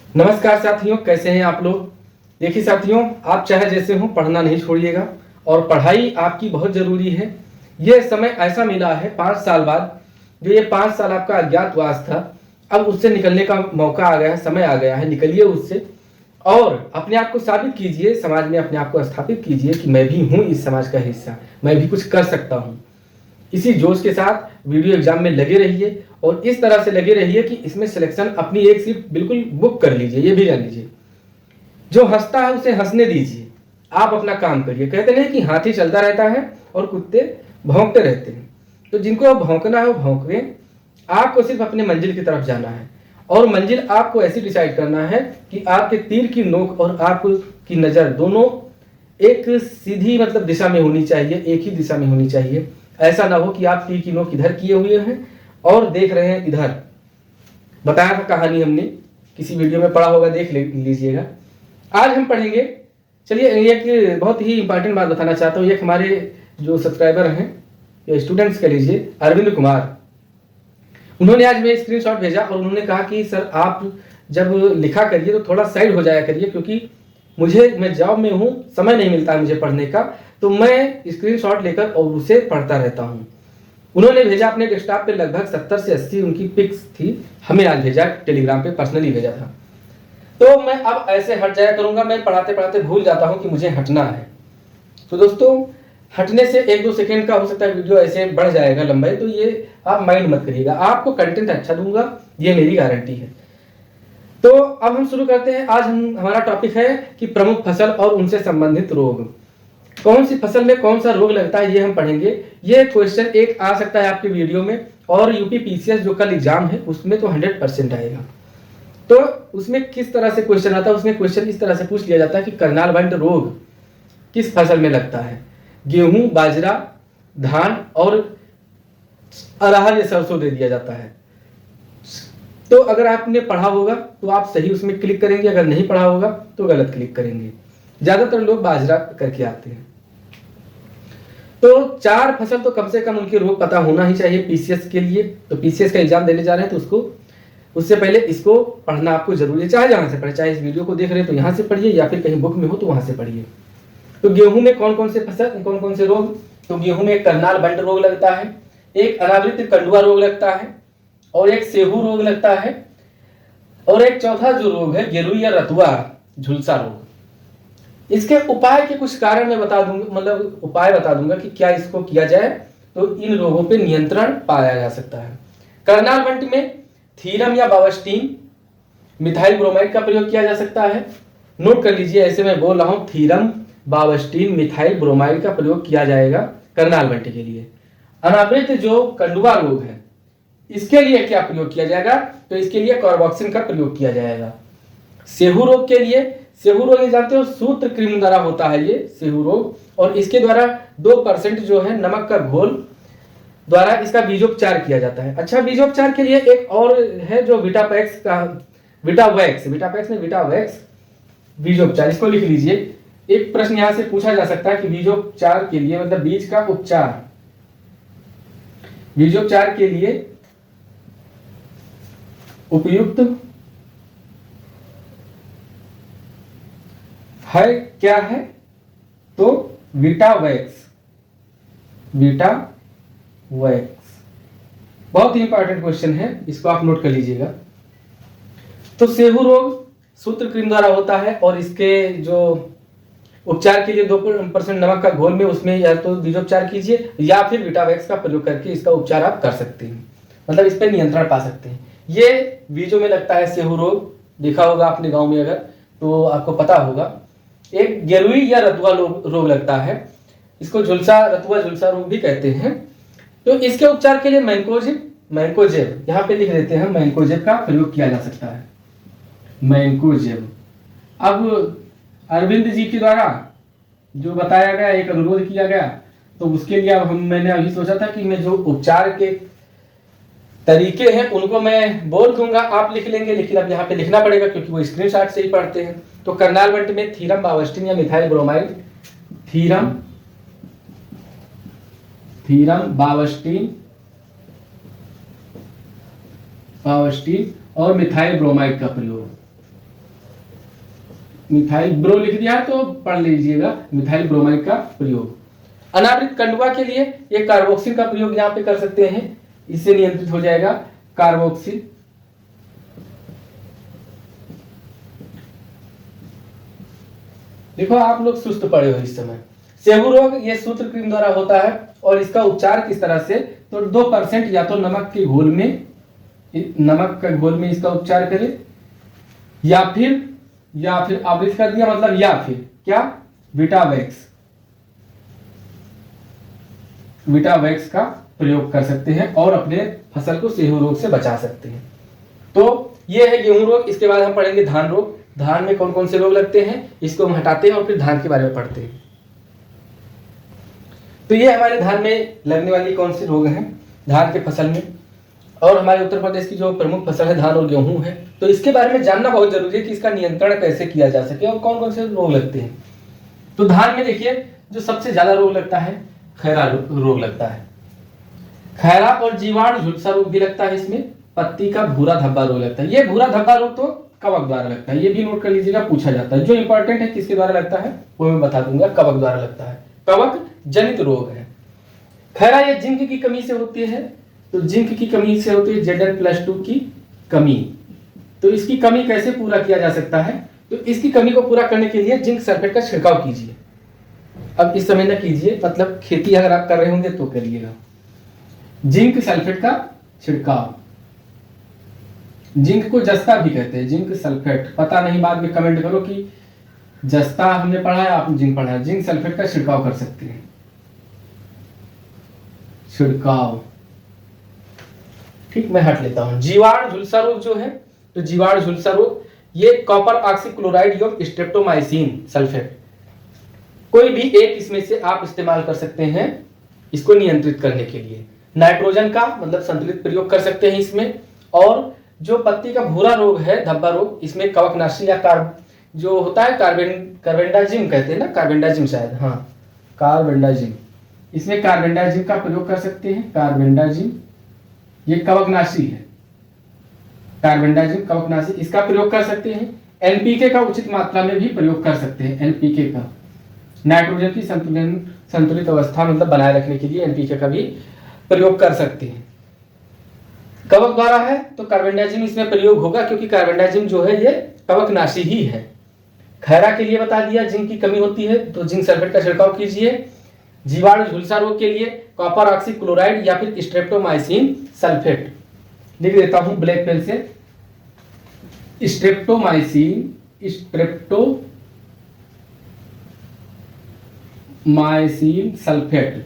नमस्कार साथियों, कैसे हैं आप लोग। देखिए साथियों, आप चाहे जैसे हो पढ़ना नहीं छोड़िएगा और पढ़ाई आपकी बहुत ज़रूरी है। ये समय ऐसा मिला है 5 साल बाद, जो ये 5 साल आपका अज्ञातवास था, अब उससे निकलने का मौका आ गया है, समय आ गया है। निकलिए उससे और अपने आप को साबित कीजिए, समाज में अपने आप को स्थापित कीजिए कि मैं भी हूँ इस समाज का हिस्सा, मैं भी कुछ कर सकता हूँ। इसी जोश के साथ वीडियो एग्जाम में लगे रहिए और इस तरह से लगे रहिए कि इसमें सिलेक्शन अपनी एक सीट बिल्कुल बुक कर लीजिए। ये भी जान लीजिए, जो हंसता है उसे हंसने दीजिए, आप अपना काम करिए। कहते नहीं कि हाथी चलता रहता है और कुत्ते भौंकते रहते हैं, तो जिनको भौंकना है वो भौंके। आपको सिर्फ अपने मंजिल की तरफ जाना है और मंजिल आपको ऐसी डिसाइड करना है कि आपके तीर की नोक और आपकी नज़र दोनों एक सीधी मतलब दिशा में होनी चाहिए, एक ही दिशा में होनी चाहिए। ऐसा ना हो कि आप तीर की नोक इधर किए हुए हैं और देख रहे हैं इधर। बताया था कहानी हमने, किसी वीडियो में पढ़ा होगा, देख लीजिएगा। आज हम पढ़ेंगे, चलिए एक बहुत ही इंपॉर्टेंट बात बताना चाहता हूँ। एक हमारे जो सब्सक्राइबर हैं, स्टूडेंट्स कह लीजिए, अरविंद कुमार, उन्होंने आज मेरे स्क्रीनशॉट भेजा और उन्होंने कहा कि सर आप जब लिखा करिए तो थोड़ा साइड हो जाया करिए, क्योंकि मैं जॉब में हूँ, समय नहीं मिलता है मुझे पढ़ने का, तो मैं स्क्रीनशॉट लेकर और उसे पढ़ता रहता हूँ। उन्होंने भेजा अपने डेस्कटॉप पे, लगभग 70 से 80 उनकी पिक्स थी, हमें आज भेजा, टेलीग्राम पे पर्सनली भेजा था। तो मैं अब ऐसे हट जाया करूंगा, मैं पढ़ाते पढ़ाते भूल जाता हूं कि मुझे हटना है। तो दोस्तों, हटने से 1-2 सेकेंड का हो सकता है वीडियो ऐसे बढ़ जाएगा लंबाई, तो ये आप माइंड मत करिएगा, आपको कंटेंट अच्छा दूंगा, ये मेरी गारंटी है। तो अब हम शुरू करते हैं। आज हमारा टॉपिक है कि प्रमुख फसल और उनसे संबंधित रोग। कौन सी फसल में कौन सा रोग लगता है, ये हम पढ़ेंगे। ये क्वेश्चन एक आ सकता है आपके वीडियो में, और यूपी पीसीएस जो कल एग्जाम है उसमें तो 100% आएगा। तो उसमें किस तरह से क्वेश्चन आता है, उसमें क्वेश्चन इस तरह से पूछ लिया जाता है कि करनाल वंट रोग किस फसल में लगता है। गेहूं, बाजरा, धान और अरहर या सरसों दे दिया जाता है। तो अगर आपने पढ़ा होगा तो आप सही उसमें क्लिक करेंगे, अगर नहीं पढ़ा होगा तो गलत क्लिक करेंगे। ज्यादातर लोग बाजरा करके आते हैं। तो 4 फसल तो कम से कम उनके रोग पता होना ही चाहिए पीसीएस के लिए। तो पीसीएस का एग्जाम देने जा रहे हैं तो उससे पहले इसको पढ़ना आपको जरूरी है, चाहे जहां से पढ़े, चाहे इस वीडियो को देख रहे हैं तो यहां से पढ़िए या फिर कहीं बुक में हो तो वहां से पढ़िए। तो गेहूं में कौन कौन से फसल, कौन कौन से रोग। तो गेहूं में एक करनाल बंट रोग लगता है, एक अनावृत कंडुआ रोग लगता है, और एक सेहू रोग लगता है, और एक चौथा जो रोग है गेरुई या रतुआ झुलसा रोग। इसके उपाय के कुछ कारण मैं बता दूंगा, मतलब उपाय बता दूंगा कि क्या इसको किया जाए तो इन रोगों पे नियंत्रण पाया जा सकता है। करनाल बंट में थीरम या बावस्टीन मिथाइल ब्रोमाइड का प्रयोग किया जा सकता है। नोट कर लीजिए, ऐसे मैं बोल रहा हूं, थीरम, बावस्टीन, मिथाइल ब्रोमाइड का प्रयोग किया जाएगा करनाल बंट के लिए। अनावृत जो कंडुआ रोग है इसके लिए क्या प्रयोग किया जाएगा, तो इसके लिए कार्बोक्सिन का प्रयोग किया जाएगा। सेहू रोग के लिए, सेहू रोग ये जानते हो सूत्र कृमि द्वारा होता है ये सेहू रोग, और इसके द्वारा 2% जो है नमक का घोल द्वारा इसका बीजोपचार किया जाता है। अच्छा, बीजोपचार के लिए एक और है जो विटापैक्स का, विटापैक्स में विटावैक्स बीजोपचार, इसको लिख लीजिए। एक प्रश्न यहां से पूछा जा सकता है कि बीजोपचार के लिए, मतलब बीज का उपचार, बीजोपचार के लिए उपयुक्त है क्या है, तो विटावैक्स, विटावैक्स बहुत ही इंपॉर्टेंट क्वेश्चन है, इसको आप नोट कर लीजिएगा। तो सेहू रोग सूत्रकृमि द्वारा होता है और इसके जो उपचार के लिए 2% नमक का घोल में उसमें या तो बीजोपचार कीजिए या फिर विटावैक्स का प्रयोग करके इसका उपचार आप कर सकते हैं, मतलब इस पर नियंत्रण पा सकते हैं। ये बीजों में लगता है सेहू रोग, देखा होगा आपने गांव में अगर, तो आपको पता होगा। एक गेरुई या रतुआ रोग लगता है, इसको झुलसा, रतुआ झुलसा रोग भी कहते हैं। तो इसके उपचार के लिए मैंकोजेब यहाँ पे लिख देते हैं, मैंकोजेब का प्रयोग किया जा सकता है, मैंकोजेब। अब अरविंद जी के द्वारा जो बताया गया, एक अनुरोध किया गया, तो उसके लिए अब मैंने अभी सोचा था कि मैं जो उपचार के तरीके हैं उनको मैं बोल दूंगा, आप लिख लेंगे, लेकिन अब यहाँ पे लिखना पड़ेगा क्योंकि वो स्क्रीनशॉट से ही पढ़ते हैं। तो करनाल बंट में थीरम, बावस्टीन या मिथाइल ब्रोमाइड, थीरम, बावस्टीन और मिथाइल ब्रोमाइड का प्रयोग। मिथाइल ब्रो लिख दिया है तो पढ़ लीजिएगा, मिथाइल ब्रोमाइड का प्रयोग। अनावृत कंडुआ के लिए ये कार्बोक्सिल का प्रयोग यहाँ पे कर सकते हैं, इससे नियंत्रित हो जाएगा कार्बोक्सिल। देखो आप लोग सुस्त पड़े हो इस समय। सेहू रोग ये सूत्रकृमि द्वारा होता है और इसका उपचार किस तरह से, तो 2% या तो नमक के घोल में, नमक के घोल में इसका उपचार करें, या फिर आवृत कर दिया मतलब, या फिर क्या, विटावैक्स का प्रयोग कर सकते हैं और अपने फसल को सेहू रोग से बचा सकते हैं। तो ये है गेहूं रोग। इसके बाद हम पढ़ेंगे धान रोग। धान में कौन कौन से रोग लगते हैं इसको हम हटाते हैं और फिर धान के बारे में पढ़ते हैं। तो ये हमारे धान में लगने वाली कौन से रोग हैं धान के फसल में, और हमारे उत्तर प्रदेश की जो प्रमुख फसल है धान और गेहूं है, तो इसके बारे में जानना बहुत जरूरी है कि इसका नियंत्रण कैसे किया जा सके और कौन कौन से रोग लगते हैं। तो धान में देखिए जो सबसे ज्यादा रोग लगता है खैरा रोग लगता है। खैरा और जीवाणु झुलसा रोग भी लगता है इसमें। पत्ती का भूरा धब्बा रोग लगता है। ये भूरा धब्बा रोग तो कवक द्वारा लगता है, ये भी नोट कर लीजिएगा, पूछा जाता है। जो इंपॉर्टेंट है किसके द्वारा लगता है वो मैं बता दूंगा, कवक द्वारा लगता है, कवक जनित रोग है। खैरा ये जिंक की कमी से होती है, तो जिंक की कमी से होती है Zn+2 की कमी। तो इसकी कमी कैसे पूरा किया जा सकता है, तो इसकी कमी को पूरा करने के लिए जिंक सल्फेट का छिड़काव कीजिए। अब इस समय न कीजिए, मतलब खेती अगर आप कर रहे होंगे तो करिएगा। जिंक सल्फेट का छिड़काव, जिंक को जस्ता भी कहते हैं, जिंक सल्फेट, पता नहीं बाद में कमेंट करो कि जस्ता हमने पढ़ा है आपने जिंक पढ़ा है। जिंक सल्फेट का छिड़काव कर सकते हैं, छिड़काव। ठीक, मैं हट लेता हूं। जीवाणु झुलसा रोग जो है, तो जीवाणु झुलसा रोग ये कॉपर ऑक्सीक्लोराइड एवं स्ट्रेप्टोमाइसिन सल्फेट, कोई भी एक इसमें से आप इस्तेमाल कर सकते हैं इसको नियंत्रित करने के लिए। नाइट्रोजन का मतलब संतुलित प्रयोग कर सकते हैं इसमें। और जो पत्ती का भूरा रोग है धब्बा रोग, इसमें कवकनाशी या जो होता है कार्बेंडाजिम कहते हैं ना, कार्बेंडाजिम शायद, हाँ कार्बेंडाजिम, इसमें कार्बेंडाजिम का प्रयोग कर सकते हैं। कार्बेंडाजिम ये कवकनाशी है, कार्बेंडाजिम कवकनाशी, इसका प्रयोग कर सकते हैं। एनपीके का उचित मात्रा में भी प्रयोग कर सकते हैं। एनपीके का नाइट्रोजन की संतुलित अवस्था मतलब बनाए रखने के लिए एनपीके का भी प्रयोग कर सकते हैं। कवक द्वारा है तो कार्बेंडाजिम इसमें प्रयोग होगा, क्योंकि कार्बेंडाजिम जो है ये कवकनाशी ही है। खैरा के लिए बता दिया जिंक की कमी होती है तो जिंक सल्फेट का छिड़काव कीजिए। जीवाणु झुलसा रोग के लिए कॉपर ऑक्सीक्लोराइड या फिर स्ट्रेप्टोमाइसिन सल्फेट, लिख देता हूं ब्लैक पेन से, स्ट्रेप्टोमाइसिन सल्फेट।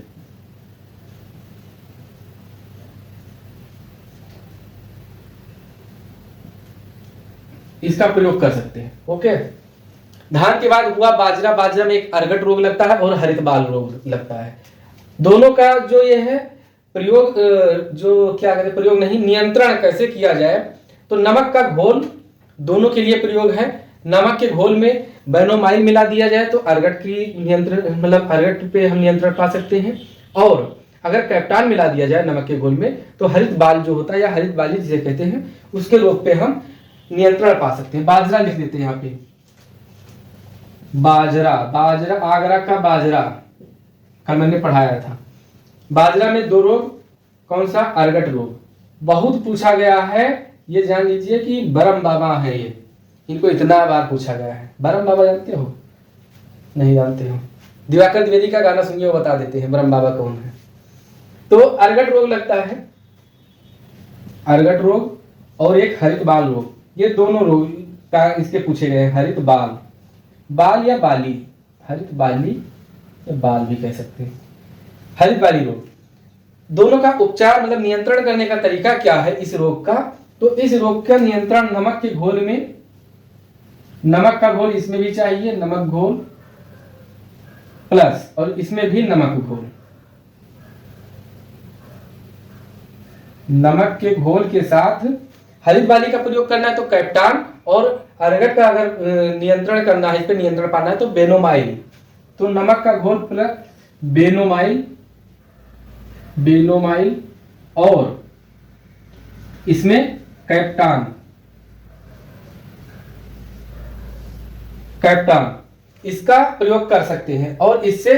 इसका प्रयोग कर सकते हैं। ओके, धान के बाद हुआ बाजरा। बाजरा में एक अर्गट रोग लगता है और हरित बाल रोग लगता है। दोनों का जो ये है प्रयोग, जो क्या कहते हैं, प्रयोग नहीं, नियंत्रण कैसे किया जाए, तो नमक का घोल दोनों के लिए प्रयोग है। नमक के घोल में बेनोमाइल मिला दिया जाए तो अर्गट की नियंत्रण मतलब अर्गट पे हम नियंत्रण पा सकते हैं। और अगर कैप्टान मिला दिया जाए नमक के घोल में तो हरित बाल जो होता है या हरित बाली जिसे कहते हैं उसके रोग पे हम नियंत्रण पा सकते हैं। बाजरा लिख देते हैं यहाँ पे, बाजरा, बाजरा आगरा का बाजरा कल मैंने पढ़ाया था। बाजरा में दो रोग, कौन सा, अर्गट रोग, बहुत पूछा गया है। ये जान लीजिए कि बरम बाबा है, ये इनको इतना बार पूछा गया है। बरम बाबा जानते हो, नहीं जानते हो, दिवाकर द्विवेदी का गाना सुनिए वो बता देते हैं बरम बाबा कौन है। तो अर्गट रोग लगता है, अर्गट रोग और एक हरित बाल रोग, ये दोनों रोग का इसके पूछे गए हैं। हरित बाल, बाल या बाली, हरित बाली या बाल भी कह सकते हैं, हरित बाली रोग। दोनों का उपचार मतलब नियंत्रण करने का तरीका क्या है इस रोग का, तो इस रोग का नियंत्रण नमक के घोल में, नमक का घोल इसमें भी चाहिए, नमक घोल प्लस, और इसमें भी नमक घोल, नमक के घोल के साथ हरित बाली का प्रयोग करना है तो कैप्टान, और अर्गट का अगर नियंत्रण करना है, इस पे नियंत्रण पाना है तो बेनोमाइल। तो नमक का घोल प्लस बेनोमाइल, बेनोमाइल और इसमें कैप्टान, कैप्टान, इसका प्रयोग कर सकते हैं और इससे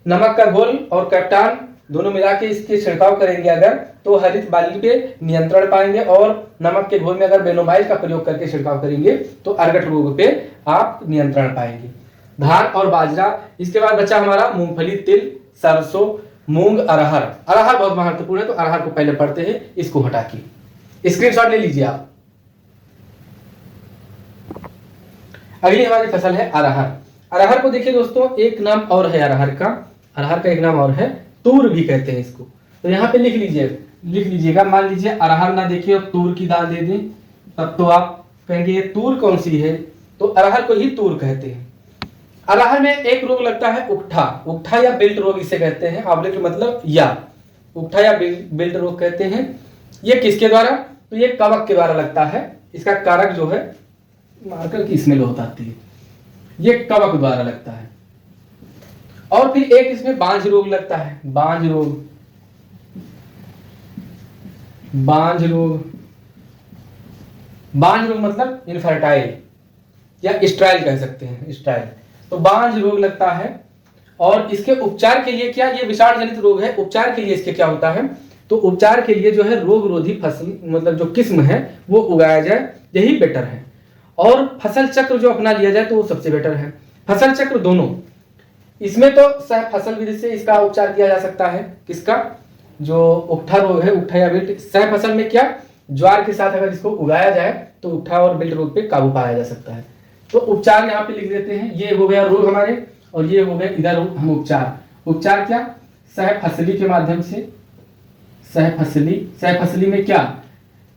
नमक का घोल और कैप्टान दोनों मिला के इसके छिड़काव करेंगे अगर, तो हरित बाली पे नियंत्रण पाएंगे। और नमक के घोल में अगर बेनोमाइल का प्रयोग करके छिड़काव करेंगे तो अर्गट रोग पे आप नियंत्रण पाएंगे। धान और बाजरा, इसके बाद बचा हमारा मूंगफली, तिल, सरसों, मूंग, अरहर। अरहर बहुत महत्वपूर्ण है, तो अरहर को पहले पढ़ते हैं, इसको हटा के स्क्रीनशॉट ले लीजिए आप। अगली हमारी फसल है अरहर। अरहर को देखिए दोस्तों, एक नाम और है अरहर का, अरहर का एक नाम और है, तूर भी कहते हैं इसको। तो यहाँ पे लिख लीजिएगा। मान लीजिए अरहर ना देखिए और तूर की दाल दे दें, तब तो आप कहेंगे ये तूर कौन सी है, तो अरहर को ही तूर कहते हैं। अरहर में एक रोग लगता है उकठा, उकठा या बिल्ट रोग इसे कहते हैं। ऑब्लिक मतलब या उकठा या बिल्ट रोग कहते हैं। ये किसके द्वारा, तो ये कवक के द्वारा लगता है। इसका कारक जो है मार्कर की स्मेल होता है, ये कवक द्वारा लगता है। और फिर एक इसमें बांझ रोग लगता है, बांझ रोग, बांझ रोग, बांझ रोग मतलब इनफर्टाइल या स्ट्राइल कह सकते हैं, स्ट्राइल। तो बांझ रोग लगता है। और इसके उपचार के लिए क्या, ये विषाण जनित रोग है, उपचार के लिए इसके क्या होता है, तो उपचार के लिए जो है रोग रोधी फसल मतलब जो किस्म है वो उगाया जाए, यही बेटर है। और फसल चक्र जो अपना लिया जाए तो वो सबसे बेटर है। फसल चक्र दोनों, इसमें तो सह फसल विधि से इसका उपचार किया जा सकता है। किसका, जो उकठा रोग है, उकठा या बिल्ट। सह फसल में क्या, ज्वार के साथ अगर इसको उगाया जाए तो उकठा और बिल्ट रोग पे काबू पाया जा सकता है। तो उपचार यहाँ पे लिख देते हैं, ये हो गया रोग हमारे, और ये हो गया इधर हम उपचार। उपचार क्या, सह फसली के माध्यम से, सह फसली में क्या,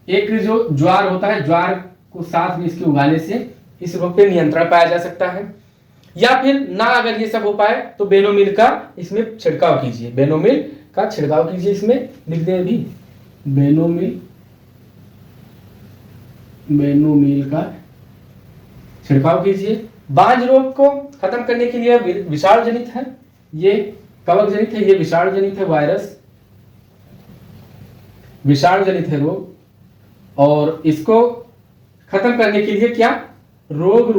एक जो ज्वार होता है, ज्वार को साथ में इसके उगाने से इस रोग पे नियंत्रण पाया जा सकता है। या फिर ना अगर ये सब हो पाए तो बेनोमिल का इसमें छिड़काव कीजिए, बेनोमिल का छिड़काव कीजिए। इसमें लिख दें भी, बेनोमिल का छिड़काव कीजिए। बांझ रोग को खत्म करने के लिए विषाण जनित है, ये कवक जनित है, ये विषाण जनित है, वायरस विषाण जनित है रोग। और इसको खत्म करने के लिए क्या, रोग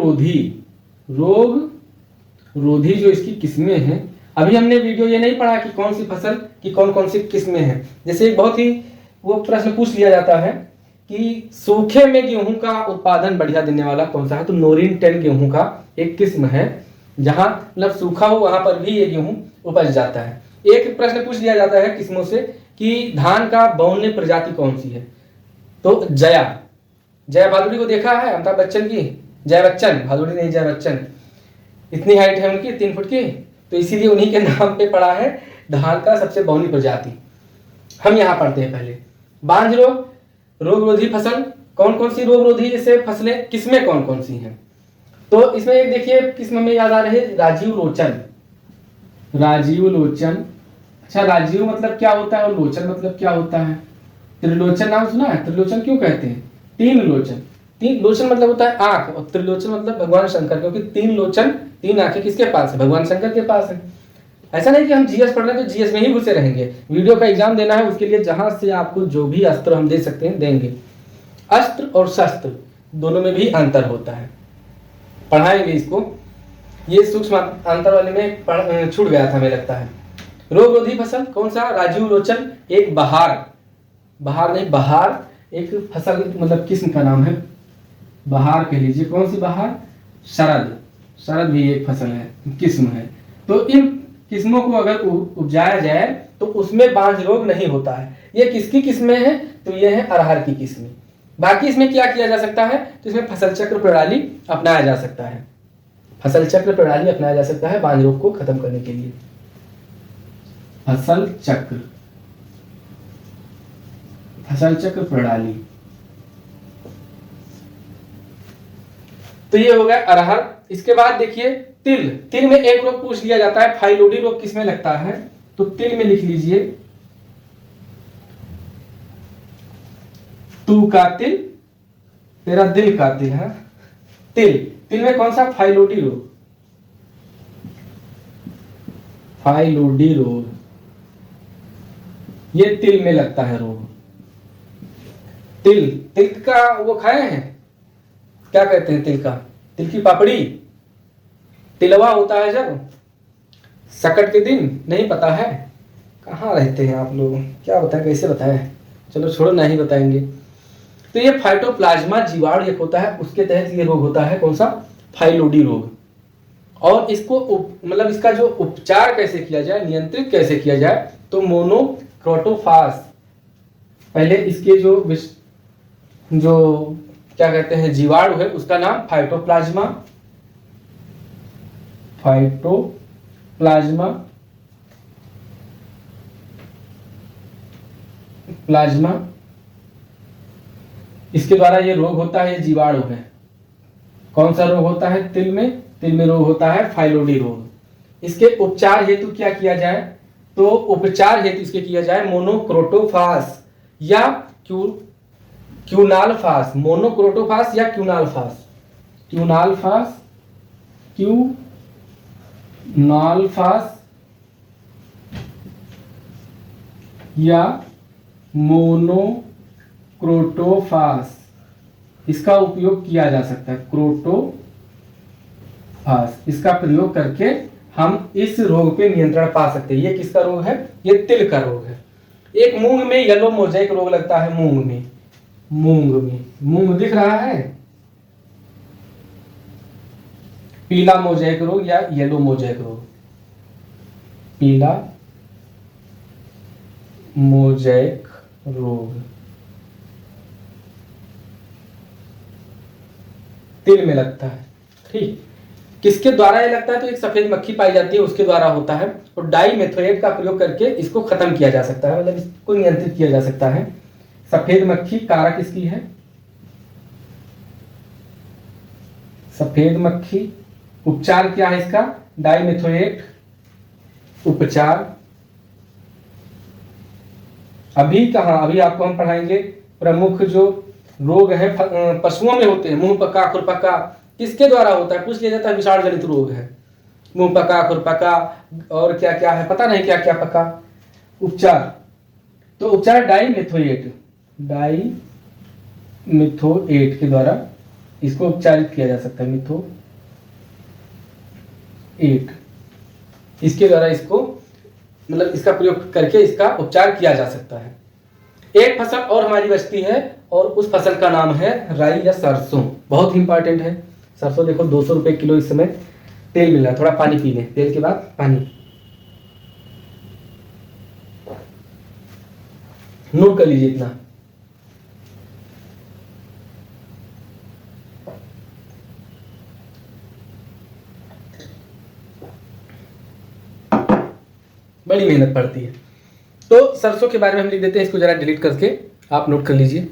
रोधी जो इसकी किस्में हैं। अभी हमने वीडियो ये नहीं पढ़ा कि कौन सी फसल की कौन कौन सी किस्में हैं। जैसे एक बहुत ही वो प्रश्न पूछ लिया जाता है कि सूखे में गेहूं का उत्पादन बढ़िया देने वाला कौन सा है, तो नोरिन 10 गेहूं का एक किस्म है, जहां मतलब सूखा हो वहां पर भी ये गेहूं उपज जाता है। एक प्रश्न पूछ लिया जाता है किस्मों से कि धान का बौने प्रजाति कौन सी है, तो जया भादुड़ी को देखा है, अमिताभ बच्चन की, जया बच्चन, भादुड़ी नहीं जया बच्चन, इतनी हाइट है उनकी 3 फुट की, तो इसीलिए उन्हीं के नाम पे पड़ा है धान का सबसे बौनी प्रजाति। हम यहाँ पढ़ते हैं पहले बांझ रोग, रोग रोधी फसल, कौन कौन सी रोग रोधी जैसे फसलें, किस्में कौन कौन सी हैं। तो इसमें एक देखिए किस्म में याद आ रही है राजीव लोचन। अच्छा, राजीव मतलब क्या होता है और लोचन मतलब क्या होता है। त्रिलोचन नाम सुना है, त्रिलोचन क्यों कहते हैं, तीन लोचन मतलब होता है आंख, और त्रिलोचन मतलब भगवान शंकर, क्योंकि 3 लोचन 3 आंखें किसके पास है, भगवान शंकर के पास है। ऐसा नहीं कि हम जीएस पढ़ रहे हैं तो जीएस में ही घुसे रहेंगे, वीडियो का एग्जाम देना है, उसके लिए जहां से आपको जो भी अस्त्र हम दे सकते हैं देंगे। अस्त्र और शस्त्र दोनों में भी अंतर होता है, पढ़ाएंगे इसको। ये सूक्ष्म अंतर वाले में छूट गया था हमें लगता है। रोग रोधी फसल कौन सा, राजीव लोचन। एक बहार एक फसल मतलब किस्म का नाम है, बहार कह लीजिए। कौन सी बहार, शरद भी एक फसल है, किस्म है। तो इन किस्मों को अगर उपजाया जाए तो उसमें बांझ रोग नहीं होता है। ये किसकी किस्में हैं, तो ये है अरहर की किस्में। बाकी इसमें क्या किया जा सकता है, तो इसमें फसल चक्र प्रणाली अपनाया जा सकता है, फसल चक्र प्रणाली अपनाया जा सकता है बांझ रोग को खत्म करने के लिए। फसल चक्र प्रणाली, तो ये हो गया अरहर। इसके बाद देखिए तिल में एक रोग पूछ लिया जाता है, फाइलोडी रोग किसमें लगता है, तो तिल में लिख लीजिए तू का तिल, तेरा दिल का तिल है। तिल में कौन सा, फाइलोडी रोग, ये तिल में लगता है रोग। तिल का वो खाए हैं, क्या कहते हैं तिल की पापड़ी, तिलवा होता है जब सकट के दिन, नहीं पता है? कहाँ रहते हैं आप लोग, क्या बताएं, कैसे बताएं? चलो छोड़ो, नहीं बताएंगे। तो ये फाइटोप्लाज्मा जीवाणु एक होता है, उसके तहत ये रोग होता है, कौन सा? फाइलोडी रोग। और इसको मतलब इसका जो उपचार कैसे किया जाए, नियंत्रित कैसे किया जाए, तो मोनोक्रोटोफास, पहले इसके जो क्या कहते हैं जीवाणु है उसका नाम फाइटोप्लाज्मा, प्लाज्मा, इसके द्वारा ये रोग होता है, ये जीवाणु है। कौन सा रोग होता है? तिल में रोग होता है फाइलोडी रोग। इसके उपचार हेतु क्या किया जाए? तो उपचार हेतु इसके किया जाए मोनोक्रोटोफास या क्यूनाल्फास, मोनोक्रोटोफास या क्यूनाल्फास या मोनोक्रोटोफास, इसका उपयोग किया जा सकता है। क्रोटोफास, इसका प्रयोग करके हम इस रोग पे नियंत्रण पा सकते हैं। ये किसका रोग है? ये तिल का रोग है। एक मूंग में येलो मोजाइक रोग लगता है, मूंग दिख रहा है, पीला मोजाइक रोग या येलो मोजाइक रोग, पीला मोजाइक रोग तिल में लगता है। ठीक, किसके द्वारा ये लगता है? तो एक सफेद मक्खी पाई जाती है, उसके द्वारा होता है। और डाईमेथोएट का प्रयोग करके इसको खत्म किया जा सकता है, मतलब इसको नियंत्रित किया जा सकता है। सफेद मक्खी कारक इसकी है, सफेद मक्खी। उपचार क्या है इसका? डाईमेथोएट उपचार। अभी कहाँ, अभी आपको हम पढ़ाएंगे प्रमुख जो रोग है पशुओं में होते हैं, मुंह पका, खुरपका, किसके द्वारा होता है? पूछ लिया जाता है, विषाणु जनित रोग है, मुंह पका, खुरपका, और क्या क्या है पता नहीं, क्या क्या पका। उपचार, तो उपचार डाईमेथोएट के द्वारा इसको उपचारित किया जा सकता है। मिथोएट, इसके द्वारा इसको मतलब इसका प्रयोग करके इसका उपचार किया जा सकता है। एक फसल और हमारी बचती है, और उस फसल का नाम है राई या सरसों। बहुत ही इंपॉर्टेंट है सरसों। देखो 200 रुपए किलो इस समय तेल मिल रहा है। थोड़ा पानी पी लें, तेल के बाद पानी। नोट कर लीजिए इतना। बड़ी मेहनत पड़ती है। तो सरसों के बारे में हम लिख देते हैं, इसको जरा डिलीट करके आप नोट कर लीजिए।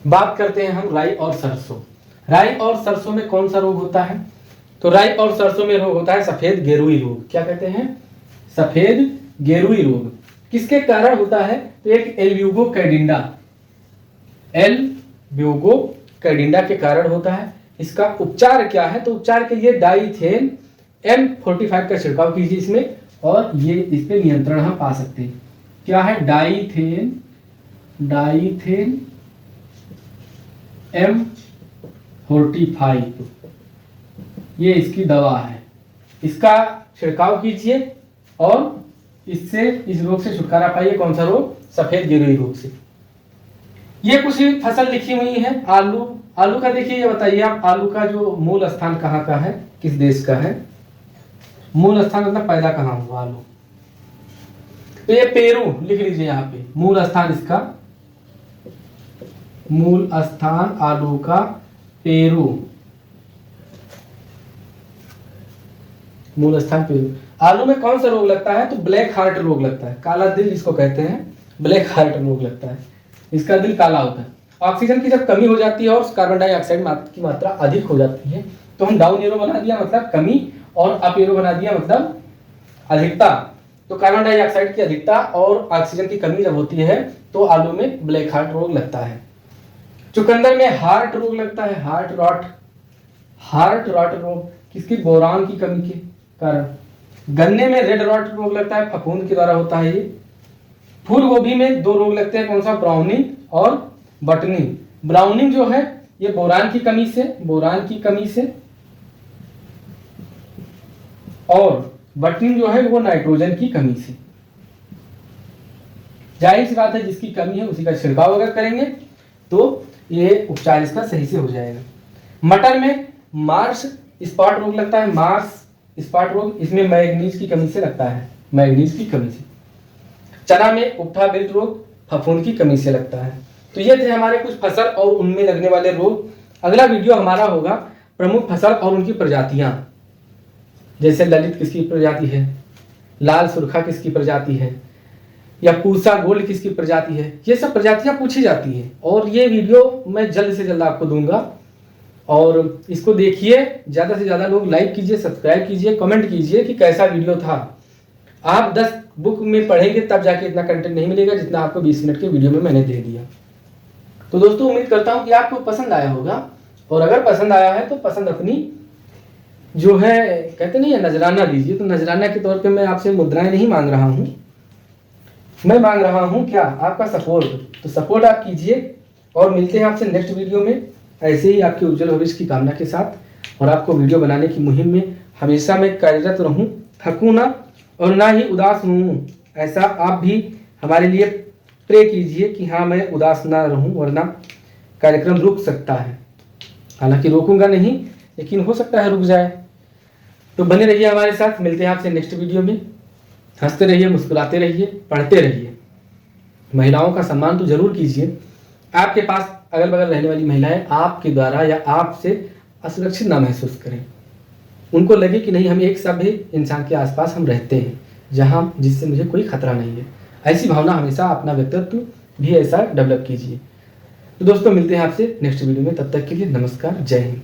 बात करते हैं हम राई और सरसों। राई और सरसों में कौन सा रोग होता है? तो राई और सरसों में रोग होता है सफेद गेरुई रोग। क्या कहते हैं? सफेद गेरुई रोग। किसके कारण होता है? तो एक एल्ब्यूगोकैडिंडा के कारण होता है। इसका उपचार क्या है? तो उपचार के लिए डाईथेन M45 का छिड़काव कीजिए इसमें, और ये इस पे नियंत्रण हम पा सकते हैं। क्या है? डाईथेन M45, ये इसकी दवा है। इसका छिड़काव कीजिए और इससे इस रोग से छुटकारा पाइए। कौन सा रोग? सफेद गेरुई रोग से। ये कुछ फसल लिखी हुई है। आलू का देखिए, ये बताइए आप, आलू का जो मूल स्थान कहाँ का है, किस देश का है? मूल स्थान मतलब पैदा कहाँ हुआ आलू? तो ये पेरू लिख लीजिए यहाँ पे। मूल स्थान इसका, मूल स्थान आलू का पेरू, मूल स्थान पेरू। आलू में कौन सा रोग लगता है? तो ब्लैक हार्ट रोग लगता है, काला दिल जिसको कहते हैं, ब्लैक हार्ट रोग लगता है। इसका दिल काला होता है। ऑक्सीजन की जब कमी हो जाती है और कार्बन डाइऑक्साइड की मात्रा अधिक हो जाती है, तो हम डाउन एरो बना दिया मतलब कमी, और अप एरो बना दिया मतलब अधिकता। तो कार्बन डाइऑक्साइड की अधिकता और ऑक्सीजन की कमी जब होती है तो आलू में ब्लैक हार्ट रोग लगता है। चुकंदर में हार्ट रोग लगता है, हार्ट रॉट रोग, किसकी? बोरान की कमी के कारण। गन्ने में रेड रॉट रोग लगता है, फफूंद के द्वारा होता है ये। फूल गोभी में 2 रोग लगते हैं, कौन सा? ब्राउनिंग और बटनिंग। ब्राउनिंग जो है ये बोरान की कमी से, और बटन जो है वो नाइट्रोजन की कमी से। जाहिर सी बात है, जिसकी कमी है उसी का छिड़काव अगर करेंगे तो ये उपचार इसका सही से हो जाएगा। मटर में मार्श स्पॉट रोग लगता है, मार्श स्पॉट रोग, इसमें मैग्नीज की कमी से लगता है, मैग्नीज की कमी से। चना में उकठा बिल्ट रोग फफूंद की कमी से लगता है। तो ये थे हमारे कुछ फसल और उनमें लगने वाले रोग। अगला वीडियो हमारा होगा प्रमुख फसल और उनकी प्रजातियां, जैसे ललित किसकी प्रजाति है, लाल सुरखा किसकी प्रजाति है, या पूसा गोल्ड किसकी प्रजाति है। ये सब प्रजातियां पूछी जाती हैं और ये वीडियो मैं जल्द से जल्द आपको दूंगा। और इसको देखिए, ज़्यादा से ज़्यादा लोग लाइक कीजिए, सब्सक्राइब कीजिए, कमेंट कीजिए कि कैसा वीडियो था। आप 10 बुक में पढ़ेंगे तब जाके इतना कंटेंट नहीं मिलेगा जितना आपको 20 मिनट के वीडियो में मैंने दे दिया। तो दोस्तों उम्मीद करता हूँ कि आपको पसंद आया होगा, और अगर पसंद आया है तो पसंद अपनी जो है, कहते नहीं है नजराना दीजिए। तो नजराना के तौर पे मैं आपसे मुद्राएं नहीं मांग रहा हूँ, मैं मांग रहा हूँ क्या, आपका सपोर्ट। तो सपोर्ट आप कीजिए और मिलते हैं आपसे नेक्स्ट वीडियो में ऐसे ही आपके उज्जवल भविष्य की कामना के साथ। और आपको वीडियो बनाने की मुहिम में हमेशा मैं कार्यरत रहूँ, थकूँ ना और ना ही उदास हूँ। ऐसा आप भी हमारे लिए प्रे कीजिए कि हाँ मैं उदास ना रहूँ, वरना कार्यक्रम रुक सकता है। हालांकि रोकूंगा नहीं, लेकिन हो सकता है रुक जाए। तो बने रहिए हमारे साथ, मिलते हैं आपसे नेक्स्ट वीडियो में। हंसते रहिए, मुस्कुराते रहिए, पढ़ते रहिए। महिलाओं का सम्मान तो जरूर कीजिए। आपके पास अगल बगल रहने वाली महिलाएं आपके द्वारा या आपसे असुरक्षित ना महसूस करें, उनको लगे कि नहीं हम एक सभ्य इंसान के आसपास हम रहते हैं जहां जिससे मुझे कोई खतरा नहीं है। ऐसी भावना हमेशा अपना व्यक्तित्व भी ऐसा डेवलप कीजिए। तो दोस्तों मिलते हैं आपसे नेक्स्ट वीडियो में, तब तक के लिए नमस्कार, जय हिंद।